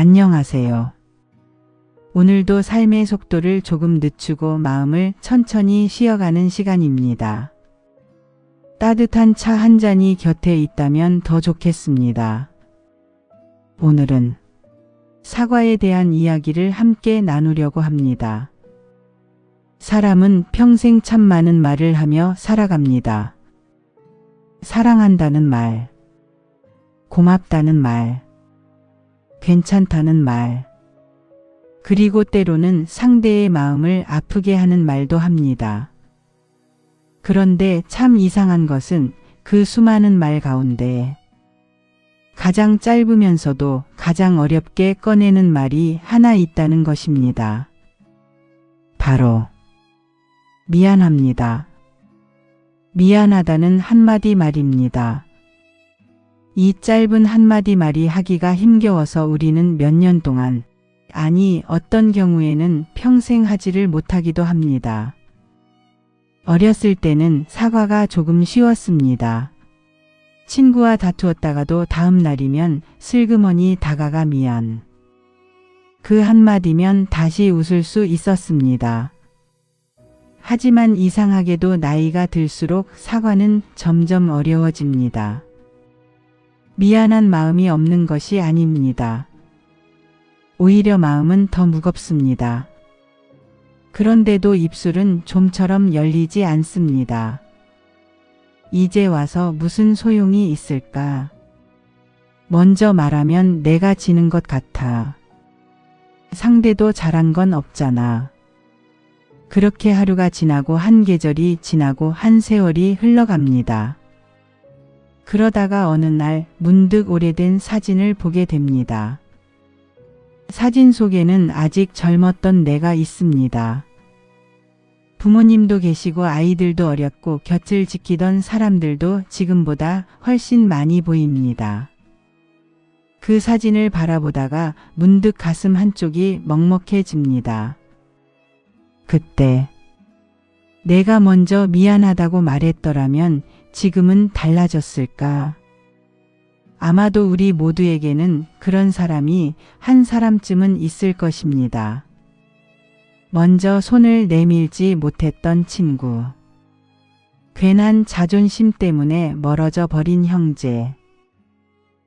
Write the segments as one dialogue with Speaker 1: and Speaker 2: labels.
Speaker 1: 안녕하세요. 오늘도 삶의 속도를 조금 늦추고 마음을 천천히 쉬어가는 시간입니다. 따뜻한 차 한 잔이 곁에 있다면 더 좋겠습니다. 오늘은 사과에 대한 이야기를 함께 나누려고 합니다. 사람은 평생 참 많은 말을 하며 살아갑니다. 사랑한다는 말, 고맙다는 말, 괜찮다는 말, 그리고 때로는 상대의 마음을 아프게 하는 말도 합니다. 그런데 참 이상한 것은 그 수많은 말 가운데 가장 짧으면서도 가장 어렵게 꺼내는 말이 하나 있다는 것입니다. 바로 미안합니다. 미안하다는 한마디 말입니다. 이 짧은 한마디 말이 하기가 힘겨워서 우리는 몇 년 동안, 아니 어떤 경우에는 평생 하지를 못하기도 합니다. 어렸을 때는 사과가 조금 쉬웠습니다. 친구와 다투었다가도 다음 날이면 슬그머니 다가가 미안. 그 한마디면 다시 웃을 수 있었습니다. 하지만 이상하게도 나이가 들수록 사과는 점점 어려워집니다. 미안한 마음이 없는 것이 아닙니다. 오히려 마음은 더 무겁습니다. 그런데도 입술은 좀처럼 열리지 않습니다. 이제 와서 무슨 소용이 있을까? 먼저 말하면 내가 지는 것 같아. 상대도 잘한 건 없잖아. 그렇게 하루가 지나고 한 계절이 지나고 한 세월이 흘러갑니다. 그러다가 어느 날 문득 오래된 사진을 보게 됩니다. 사진 속에는 아직 젊었던 내가 있습니다. 부모님도 계시고 아이들도 어렸고 곁을 지키던 사람들도 지금보다 훨씬 많이 보입니다. 그 사진을 바라보다가 문득 가슴 한쪽이 먹먹해집니다. 그때 내가 먼저 미안하다고 말했더라면 지금은 달라졌을까? 아마도 우리 모두에게는 그런 사람이 한 사람쯤은 있을 것입니다. 먼저 손을 내밀지 못했던 친구, 괜한 자존심 때문에 멀어져 버린 형제,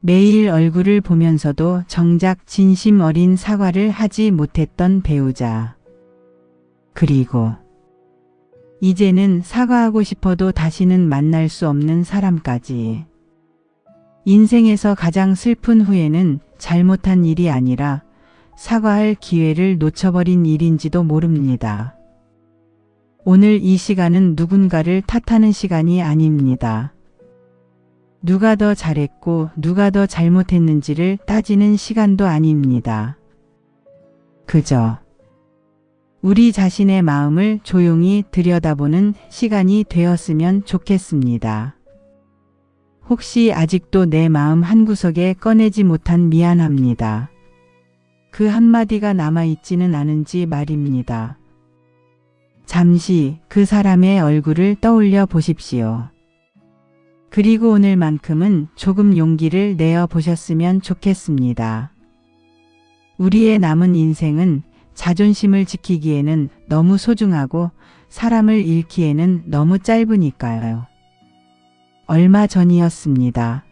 Speaker 1: 매일 얼굴을 보면서도 정작 진심 어린 사과를 하지 못했던 배우자, 그리고 이제는 사과하고 싶어도 다시는 만날 수 없는 사람까지. 인생에서 가장 슬픈 후회는 잘못한 일이 아니라 사과할 기회를 놓쳐버린 일인지도 모릅니다. 오늘 이 시간은 누군가를 탓하는 시간이 아닙니다. 누가 더 잘했고 누가 더 잘못했는지를 따지는 시간도 아닙니다. 그저 우리 자신의 마음을 조용히 들여다보는 시간이 되었으면 좋겠습니다. 혹시 아직도 내 마음 한구석에 꺼내지 못한 미안합니다. 그 한마디가 남아있지는 않은지 말입니다. 잠시 그 사람의 얼굴을 떠올려 보십시오. 그리고 오늘만큼은 조금 용기를 내어 보셨으면 좋겠습니다. 우리의 남은 인생은 자존심을 지키기에는 너무 소중하고 사람을 잃기에는 너무 짧으니까요. 얼마 전이었습니다.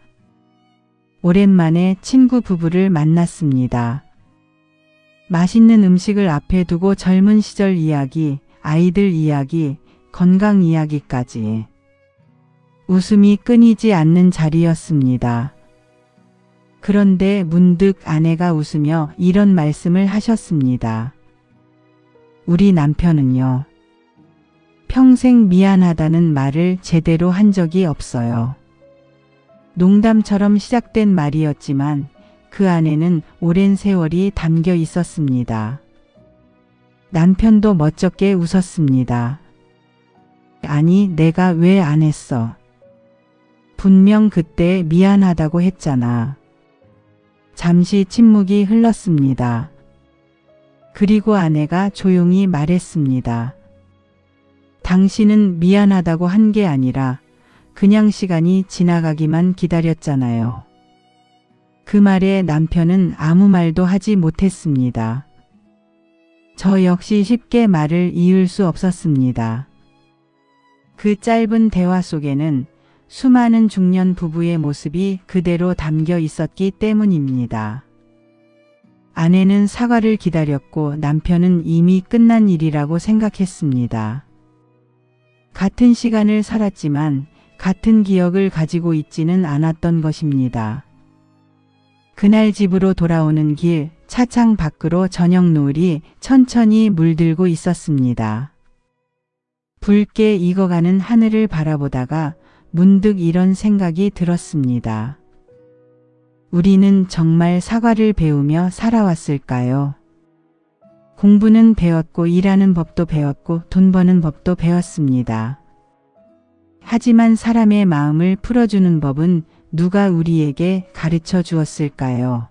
Speaker 1: 오랜만에 친구 부부를 만났습니다. 맛있는 음식을 앞에 두고 젊은 시절 이야기, 아이들 이야기, 건강 이야기까지. 웃음이 끊이지 않는 자리였습니다. 그런데 문득 아내가 웃으며 이런 말씀을 하셨습니다. 우리 남편은요, 평생 미안하다는 말을 제대로 한 적이 없어요. 농담처럼 시작된 말이었지만 그 안에는 오랜 세월이 담겨 있었습니다. 남편도 멋쩍게 웃었습니다. 아니, 내가 왜 안 했어? 분명 그때 미안하다고 했잖아. 잠시 침묵이 흘렀습니다. 그리고 아내가 조용히 말했습니다. 당신은 미안하다고 한 게 아니라 그냥 시간이 지나가기만 기다렸잖아요. 그 말에 남편은 아무 말도 하지 못했습니다. 저 역시 쉽게 말을 이을 수 없었습니다. 그 짧은 대화 속에는 수많은 중년 부부의 모습이 그대로 담겨 있었기 때문입니다. 아내는 사과를 기다렸고 남편은 이미 끝난 일이라고 생각했습니다. 같은 시간을 살았지만 같은 기억을 가지고 있지는 않았던 것입니다. 그날 집으로 돌아오는 길 차창 밖으로 저녁 노을이 천천히 물들고 있었습니다. 붉게 익어가는 하늘을 바라보다가 문득 이런 생각이 들었습니다. 우리는 정말 사과를 배우며 살아왔을까요? 공부는 배웠고 일하는 법도 배웠고 돈 버는 법도 배웠습니다. 하지만 사람의 마음을 풀어주는 법은 누가 우리에게 가르쳐 주었을까요?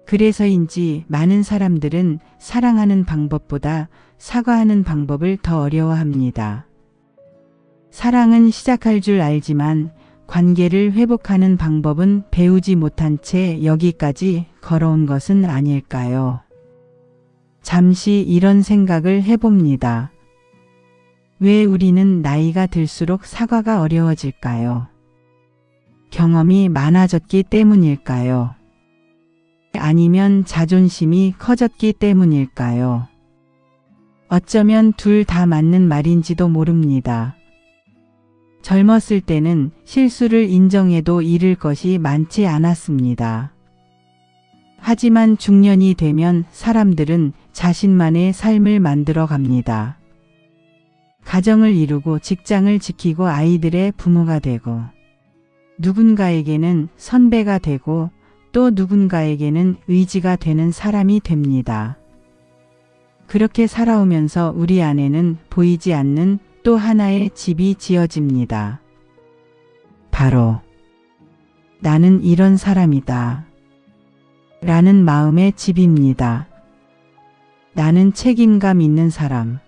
Speaker 1: 그래서인지 많은 사람들은 사랑하는 방법보다 사과하는 방법을 더 어려워합니다. 사랑은 시작할 줄 알지만 관계를 회복하는 방법은 배우지 못한 채 여기까지 걸어온 것은 아닐까요? 잠시 이런 생각을 해봅니다. 왜 우리는 나이가 들수록 사과가 어려워질까요? 경험이 많아졌기 때문일까요? 아니면 자존심이 커졌기 때문일까요? 어쩌면 둘 다 맞는 말인지도 모릅니다. 젊었을 때는 실수를 인정해도 잃을 것이 많지 않았습니다. 하지만 중년이 되면 사람들은 자신만의 삶을 만들어 갑니다. 가정을 이루고 직장을 지키고 아이들의 부모가 되고 누군가에게는 선배가 되고 또 누군가에게는 의지가 되는 사람이 됩니다. 그렇게 살아오면서 우리 안에는 보이지 않는 또 하나의 집이 지어집니다. 바로 나는 이런 사람이다 라는 마음의 집입니다. 나는 책임감 있는 사람.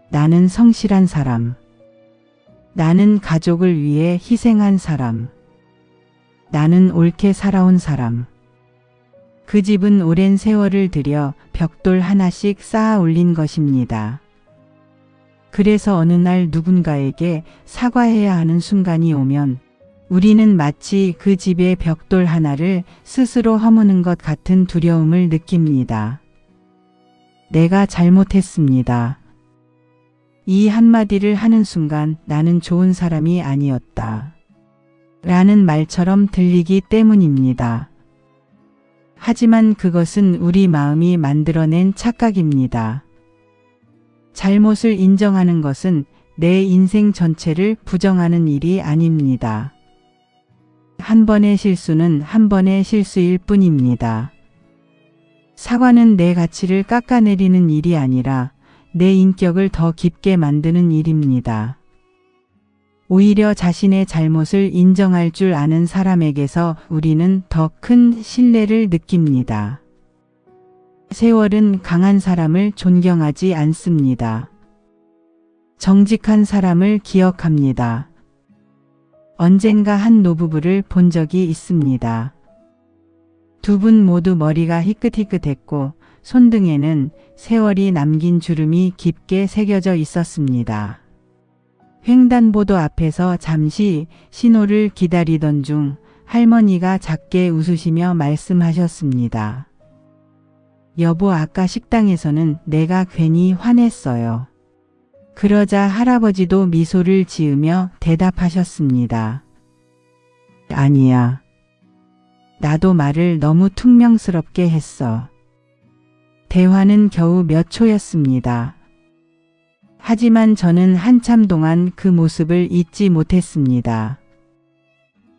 Speaker 1: 나는 성실한 사람. 나는 가족을 위해 희생한 사람. 나는 옳게 살아온 사람. 그 집은 오랜 세월을 들여 벽돌 하나씩 쌓아 올린 것입니다. 그래서 어느 날 누군가에게 사과해야 하는 순간이 오면 우리는 마치 그 집의 벽돌 하나를 스스로 허무는 것 같은 두려움을 느낍니다. 내가 잘못했습니다. 이 한마디를 하는 순간 나는 좋은 사람이 아니었다 라는 말처럼 들리기 때문입니다. 하지만 그것은 우리 마음이 만들어낸 착각입니다. 잘못을 인정하는 것은 내 인생 전체를 부정하는 일이 아닙니다. 한 번의 실수는 한 번의 실수일 뿐입니다. 사과는 내 가치를 깎아내리는 일이 아니라 내 인격을 더 깊게 만드는 일입니다. 오히려 자신의 잘못을 인정할 줄 아는 사람에게서 우리는 더 큰 신뢰를 느낍니다. 세월은 강한 사람을 존경하지 않습니다. 정직한 사람을 기억합니다. 언젠가 한 노부부를 본 적이 있습니다. 두 분 모두 머리가 희끗희끗했고 손등에는 세월이 남긴 주름이 깊게 새겨져 있었습니다. 횡단보도 앞에서 잠시 신호를 기다리던 중 할머니가 작게 웃으시며 말씀하셨습니다. 여보, 아까 식당에서는 내가 괜히 화냈어요. 그러자 할아버지도 미소를 지으며 대답하셨습니다. 아니야. 나도 말을 너무 퉁명스럽게 했어. 대화는 겨우 몇 초였습니다. 하지만 저는 한참 동안 그 모습을 잊지 못했습니다.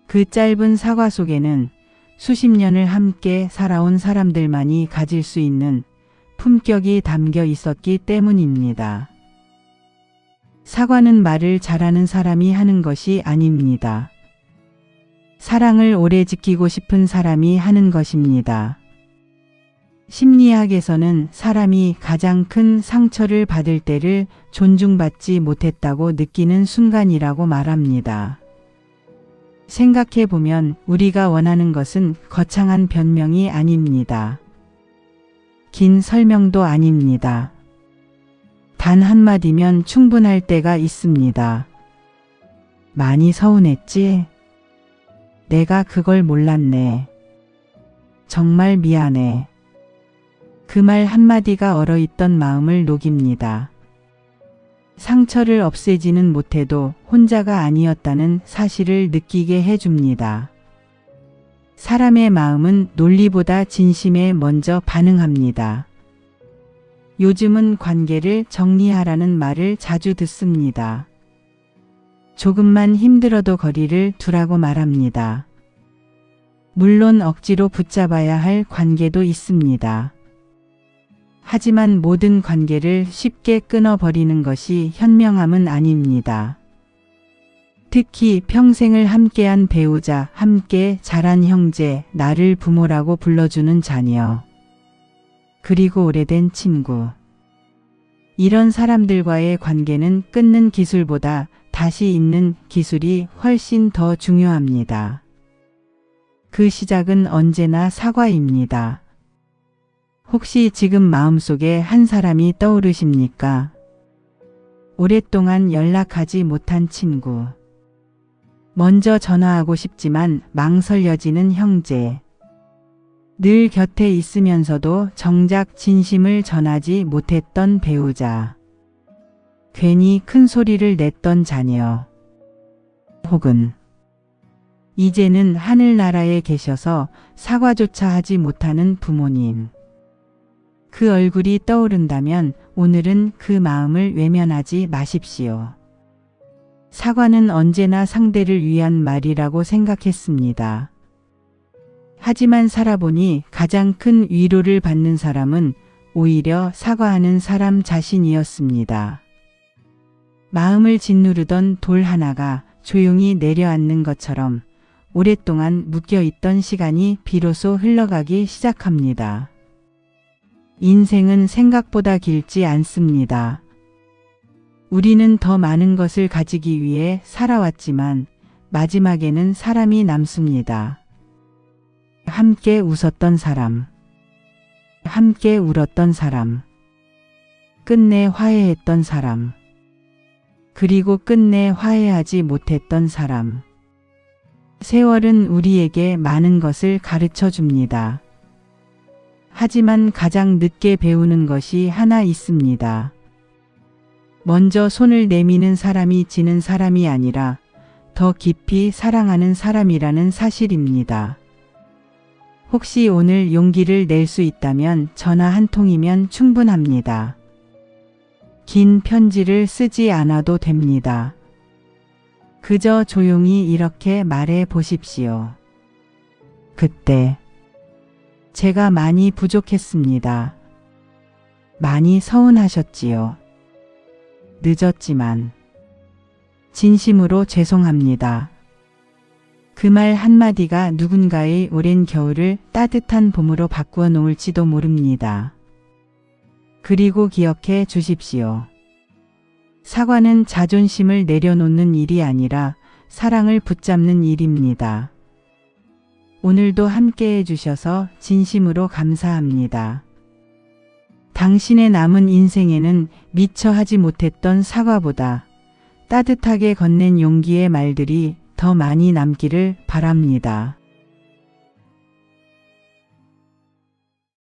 Speaker 1: 그 짧은 사과 속에는 수십 년을 함께 살아온 사람들만이 가질 수 있는 품격이 담겨 있었기 때문입니다. 사과는 말을 잘하는 사람이 하는 것이 아닙니다. 사랑을 오래 지키고 싶은 사람이 하는 것입니다. 심리학에서는 사람이 가장 큰 상처를 받을 때를 존중받지 못했다고 느끼는 순간이라고 말합니다. 생각해보면 우리가 원하는 것은 거창한 변명이 아닙니다. 긴 설명도 아닙니다. 단 한마디면 충분할 때가 있습니다. 많이 서운했지? 내가 그걸 몰랐네. 정말 미안해. 그 말 한마디가 얼어있던 마음을 녹입니다. 상처를 없애지는 못해도 혼자가 아니었다는 사실을 느끼게 해줍니다. 사람의 마음은 논리보다 진심에 먼저 반응합니다. 요즘은 관계를 정리하라는 말을 자주 듣습니다. 조금만 힘들어도 거리를 두라고 말합니다. 물론 억지로 붙잡아야 할 관계도 있습니다. 하지만 모든 관계를 쉽게 끊어버리는 것이 현명함은 아닙니다. 특히 평생을 함께한 배우자, 함께 자란 형제, 나를 부모라고 불러주는 자녀, 그리고 오래된 친구. 이런 사람들과의 관계는 끊는 기술보다 다시 잇는 기술이 훨씬 더 중요합니다. 그 시작은 언제나 사과입니다. 혹시 지금 마음속에 한 사람이 떠오르십니까? 오랫동안 연락하지 못한 친구. 먼저 전화하고 싶지만 망설여지는 형제. 늘 곁에 있으면서도 정작 진심을 전하지 못했던 배우자. 괜히 큰 소리를 냈던 자녀. 혹은 이제는 하늘나라에 계셔서 사과조차 하지 못하는 부모님. 그 얼굴이 떠오른다면 오늘은 그 마음을 외면하지 마십시오. 사과는 언제나 상대를 위한 말이라고 생각했습니다. 하지만 살아보니 가장 큰 위로를 받는 사람은 오히려 사과하는 사람 자신이었습니다. 마음을 짓누르던 돌 하나가 조용히 내려앉는 것처럼 오랫동안 묶여있던 시간이 비로소 흘러가기 시작합니다. 인생은 생각보다 길지 않습니다. 우리는 더 많은 것을 가지기 위해 살아왔지만 마지막에는 사람이 남습니다. 함께 웃었던 사람, 함께 울었던 사람, 끝내 화해했던 사람, 그리고 끝내 화해하지 못했던 사람. 세월은 우리에게 많은 것을 가르쳐 줍니다. 하지만 가장 늦게 배우는 것이 하나 있습니다. 먼저 손을 내미는 사람이 지는 사람이 아니라 더 깊이 사랑하는 사람이라는 사실입니다. 혹시 오늘 용기를 낼 수 있다면 전화 한 통이면 충분합니다. 긴 편지를 쓰지 않아도 됩니다. 그저 조용히 이렇게 말해 보십시오. 그때 제가 많이 부족했습니다. 많이 서운하셨지요. 늦었지만 진심으로 죄송합니다. 그 말 한마디가 누군가의 오랜 겨울을 따뜻한 봄으로 바꾸어 놓을지도 모릅니다. 그리고 기억해 주십시오. 사과는 자존심을 내려놓는 일이 아니라 사랑을 붙잡는 일입니다. 오늘도 함께 해주셔서 진심으로 감사합니다. 당신의 남은 인생에는 미처 하지 못했던 사과보다 따뜻하게 건넨 용기의 말들이 더 많이 남기를 바랍니다.